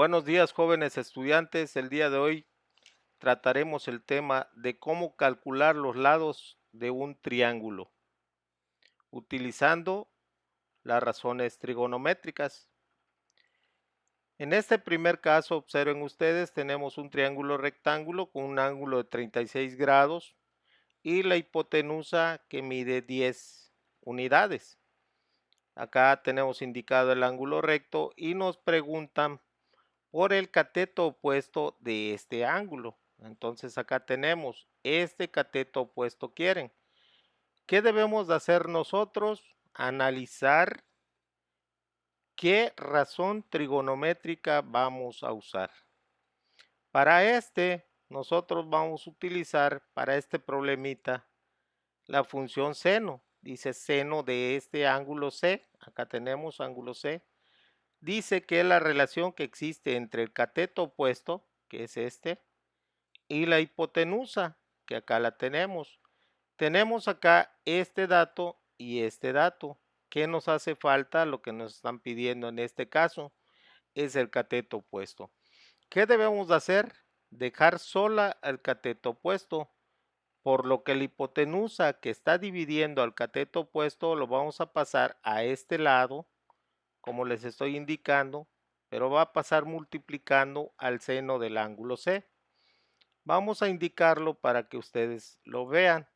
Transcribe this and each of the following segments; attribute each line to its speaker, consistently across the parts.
Speaker 1: Buenos días, jóvenes estudiantes. El día de hoy trataremos el tema de cómo calcular los lados de un triángulo utilizando las razones trigonométricas. En este primer caso, observen ustedes, tenemos un triángulo rectángulo con un ángulo de 36 grados y la hipotenusa que mide 10 unidades. Acá tenemos indicado el ángulo recto y nos preguntan por el cateto opuesto de este ángulo. Entonces acá tenemos este cateto opuesto quieren. ¿Qué debemos de hacer nosotros? Analizar qué razón trigonométrica vamos a usar. Para nosotros vamos a utilizar para este problemita la función seno. Dice seno de este ángulo C. Acá tenemos ángulo C. Dice que es la relación que existe entre el cateto opuesto, que es este, y la hipotenusa, que acá la tenemos. Tenemos acá este dato y este dato. ¿Qué nos hace falta? Lo que nos están pidiendo en este caso es el cateto opuesto. ¿Qué debemos de hacer? Dejar sola al cateto opuesto, por lo que la hipotenusa que está dividiendo al cateto opuesto lo vamos a pasar a este lado, como les estoy indicando, pero va a pasar multiplicando al seno del ángulo C. Vamos a indicarlo para que ustedes lo vean.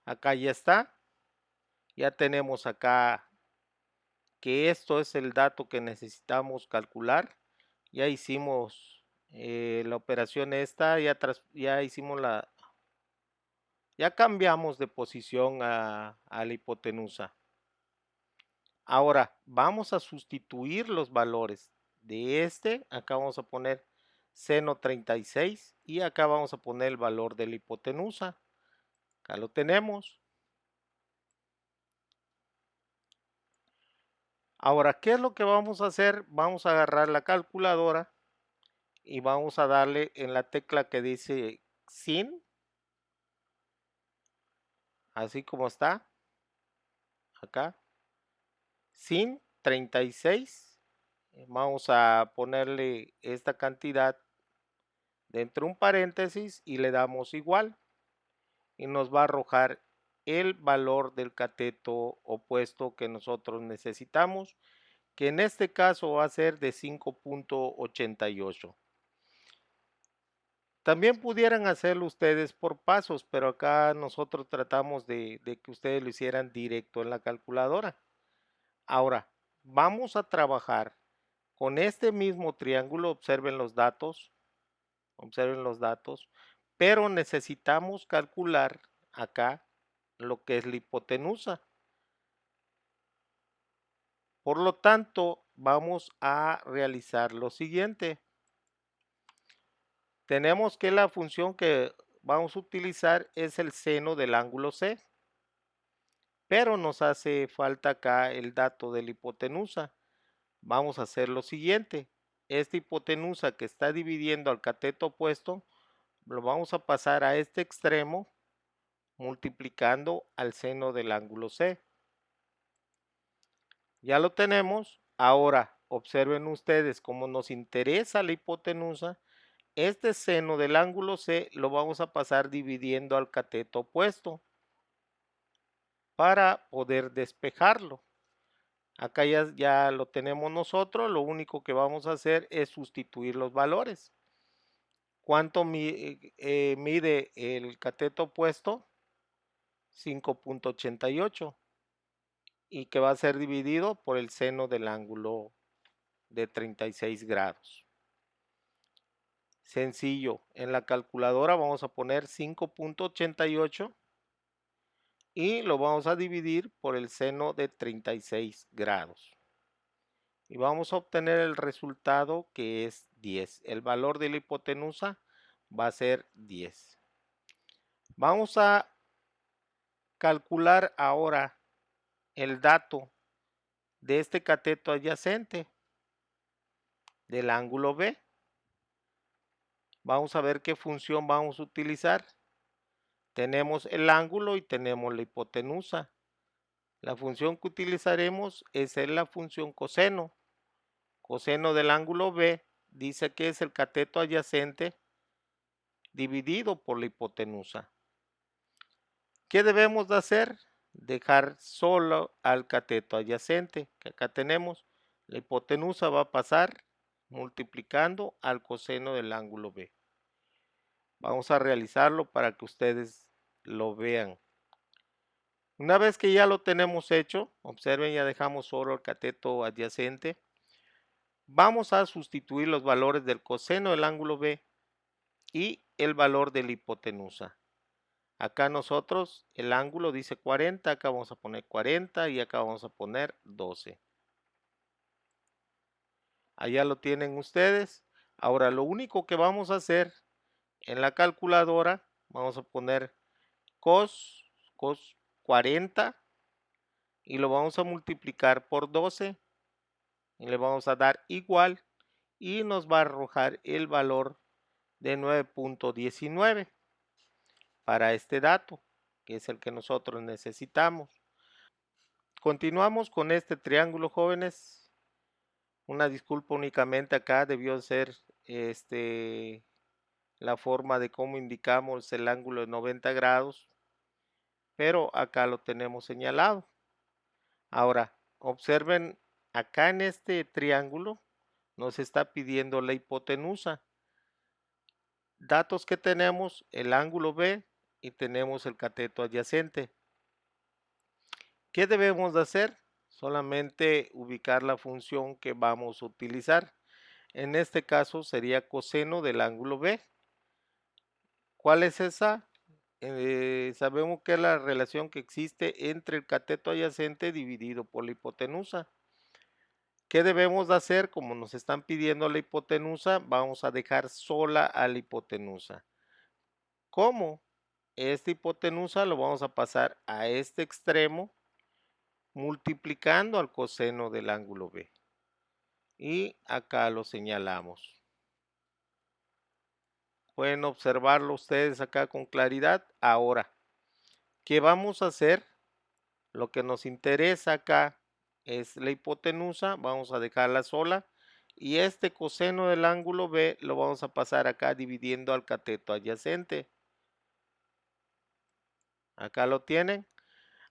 Speaker 1: Acá ya está. Ya tenemos acá que esto es el dato que necesitamos calcular. Ya hicimos la operación esta, ya hicimos ya cambiamos de posición a la hipotenusa. Ahora vamos a sustituir los valores de acá vamos a poner seno 36 y acá vamos a poner el valor de la hipotenusa. Acá lo tenemos. Ahora, ¿qué es lo que vamos a hacer? Vamos a agarrar la calculadora y vamos a darle en la tecla que dice sin, así como está, acá, sin 36. Vamos a ponerle esta cantidad dentro de un paréntesis y le damos igual. Y nos va a arrojar el valor del cateto opuesto que nosotros necesitamos, que en este caso va a ser de 5.88. También pudieran hacerlo ustedes por pasos, pero acá nosotros tratamos de que ustedes lo hicieran directo en la calculadora. Ahora, vamos a trabajar con este mismo triángulo, observen los datos, pero necesitamos calcular acá lo que es la hipotenusa. Por lo tanto, vamos a realizar lo siguiente. Tenemos que la función que vamos a utilizar es el seno del ángulo C, pero nos hace falta acá el dato de la hipotenusa. Vamos a hacer lo siguiente. Esta hipotenusa que está dividiendo al cateto opuesto, lo vamos a pasar a este extremo multiplicando al seno del ángulo C. Ya lo tenemos. Ahora, observen ustedes cómo nos interesa la hipotenusa. Este seno del ángulo C lo vamos a pasar dividiendo al cateto opuesto para poder despejarlo. Acá ya lo tenemos nosotros, lo único que vamos a hacer es sustituir los valores. ¿Cuánto mide el cateto opuesto? 5.88 y que va a ser dividido por el seno del ángulo de 36 grados. Sencillo, en la calculadora vamos a poner 5.88 y lo vamos a dividir por el seno de 36 grados. Y vamos a obtener el resultado que es 10. El valor de la hipotenusa va a ser 10. Vamos a calcular ahora el dato de este cateto adyacente del ángulo B. Vamos a ver qué función vamos a utilizar. Tenemos el ángulo y tenemos la hipotenusa. La función que utilizaremos es la función coseno. Coseno del ángulo B dice que es el cateto adyacente dividido por la hipotenusa. ¿Qué debemos de hacer? Dejar solo al cateto adyacente, que acá tenemos. La hipotenusa va a pasar multiplicando al coseno del ángulo B. Vamos a realizarlo para que ustedes lo vean. Una vez que ya lo tenemos hecho, observen, ya dejamos solo el cateto adyacente. Vamos a sustituir los valores del coseno del ángulo B y el valor de la hipotenusa. Acá nosotros el ángulo dice 40, acá vamos a poner 40 y acá vamos a poner 12. Allá lo tienen ustedes. Ahora lo único que vamos a hacer en la calculadora, vamos a poner cos 40 y lo vamos a multiplicar por 12 y le vamos a dar igual y nos va a arrojar el valor de 9.19 para este dato, que es el que nosotros necesitamos. Continuamos con este triángulo, jóvenes. Una disculpa, únicamente acá debió ser la forma de cómo indicamos el ángulo de 90 grados, pero acá lo tenemos señalado. Ahora, observen, acá en este triángulo nos está pidiendo la hipotenusa. Datos que tenemos, el ángulo B y tenemos el cateto adyacente. ¿Qué debemos de hacer? Solamente ubicar la función que vamos a utilizar. En este caso sería coseno del ángulo B. ¿Cuál es esa? Sabemos que es la relación que existe entre el cateto adyacente dividido por la hipotenusa. ¿Qué debemos de hacer? Como nos están pidiendo la hipotenusa, vamos a dejar sola a la hipotenusa. ¿Cómo? Esta hipotenusa lo vamos a pasar a este extremo multiplicando al coseno del ángulo B. Y acá lo señalamos. Pueden observarlo ustedes acá con claridad. Ahora, ¿qué vamos a hacer? Lo que nos interesa acá es la hipotenusa, vamos a dejarla sola. Y este coseno del ángulo B lo vamos a pasar acá dividiendo al cateto adyacente. Acá lo tienen.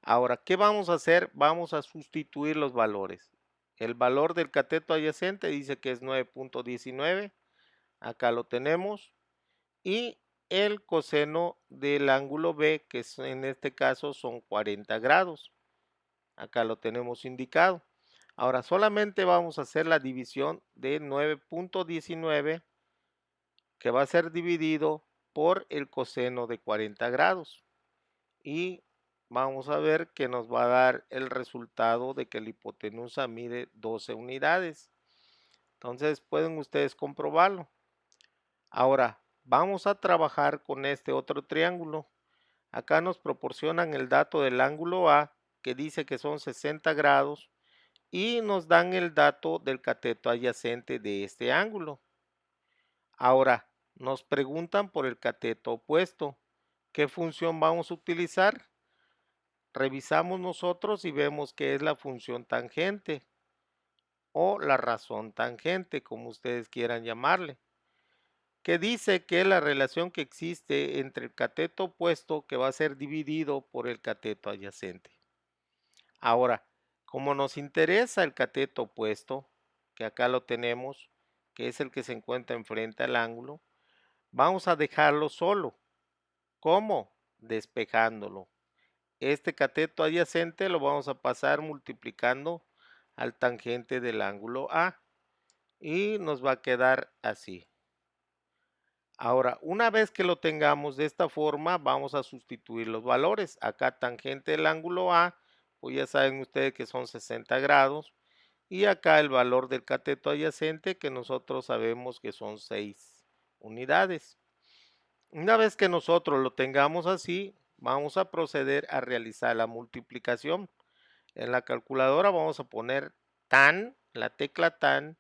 Speaker 1: Ahora, ¿qué vamos a hacer? Vamos a sustituir los valores. El valor del cateto adyacente dice que es 9.19. Acá lo tenemos. Y el coseno del ángulo B, que en este caso son 40 grados. Acá lo tenemos indicado. Ahora solamente vamos a hacer la división de 9.19, que va a ser dividido por el coseno de 40 grados. Y vamos a ver que nos va a dar el resultado de que la hipotenusa mide 12 unidades. Entonces pueden ustedes comprobarlo. Ahora vamos a trabajar con este otro triángulo. Acá nos proporcionan el dato del ángulo A, que dice que son 60 grados, y nos dan el dato del cateto adyacente de este ángulo. Ahora nos preguntan por el cateto opuesto. ¿Qué función vamos a utilizar? Revisamos nosotros y vemos que es la función tangente o la razón tangente, como ustedes quieran llamarle, que dice que es la relación que existe entre el cateto opuesto que va a ser dividido por el cateto adyacente. Ahora, como nos interesa el cateto opuesto, que acá lo tenemos, que es el que se encuentra enfrente al ángulo, vamos a dejarlo solo. ¿Cómo? Despejándolo. Este cateto adyacente lo vamos a pasar multiplicando al tangente del ángulo A y nos va a quedar así. Ahora, una vez que lo tengamos de esta forma, vamos a sustituir los valores. Acá tangente del ángulo A, pues ya saben ustedes que son 60 grados. Y acá el valor del cateto adyacente, que nosotros sabemos que son 6 unidades. Una vez que nosotros lo tengamos así, vamos a proceder a realizar la multiplicación. En la calculadora vamos a poner tan, la tecla tan,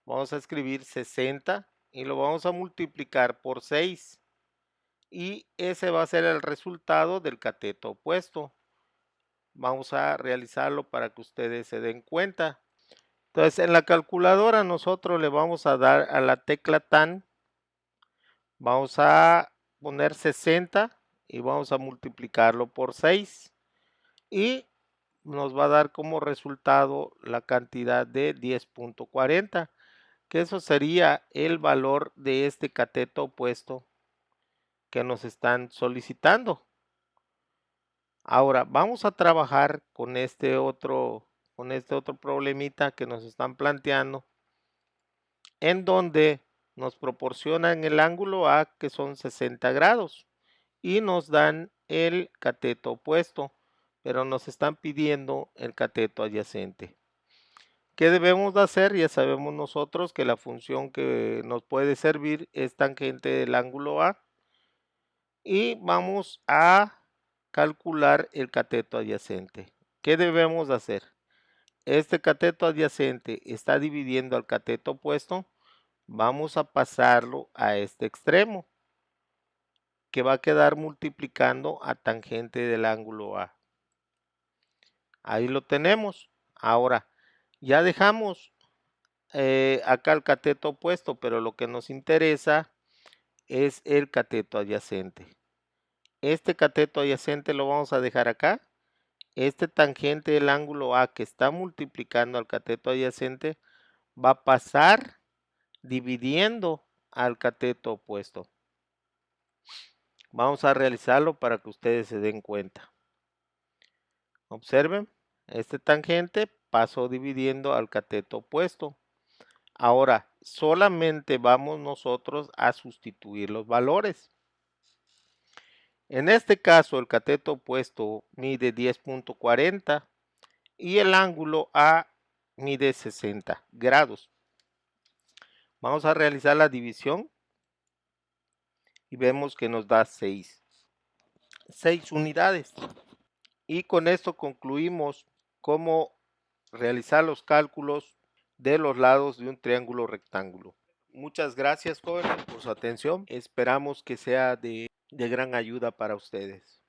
Speaker 1: vamos a escribir 60 y lo vamos a multiplicar por 6. Y ese va a ser el resultado del cateto opuesto. Vamos a realizarlo para que ustedes se den cuenta. Entonces en la calculadora nosotros le vamos a dar a la tecla TAN, vamos a poner 60 y vamos a multiplicarlo por 6 y nos va a dar como resultado la cantidad de 10.40, que eso sería el valor de este cateto opuesto que nos están solicitando. Ahora vamos a trabajar con este otro problemita que nos están planteando, en donde nos proporcionan el ángulo A, que son 60 grados, y nos dan el cateto opuesto, pero nos están pidiendo el cateto adyacente. ¿Qué debemos de hacer? Ya sabemos nosotros que la función que nos puede servir es tangente del ángulo A, y vamos a calcular el cateto adyacente. ¿Qué debemos de hacer? Este cateto adyacente está dividiendo al cateto opuesto, vamos a pasarlo a este extremo, que va a quedar multiplicando a tangente del ángulo A. Ahí lo tenemos. Ahora, ya dejamos acá el cateto opuesto, pero lo que nos interesa es el cateto adyacente. Este cateto adyacente lo vamos a dejar acá. Este tangente del ángulo A que está multiplicando al cateto adyacente va a pasar dividiendo al cateto opuesto. Vamos a realizarlo para que ustedes se den cuenta. Observen, este tangente pasó dividiendo al cateto opuesto. Ahora, solamente vamos nosotros a sustituir los valores. En este caso, el cateto opuesto mide 10.40 y el ángulo A mide 60 grados. Vamos a realizar la división y vemos que nos da 6 unidades. Y con esto concluimos cómo realizar los cálculos de los lados de un triángulo rectángulo. Muchas gracias, jóvenes, por su atención. Esperamos que sea de gran ayuda para ustedes.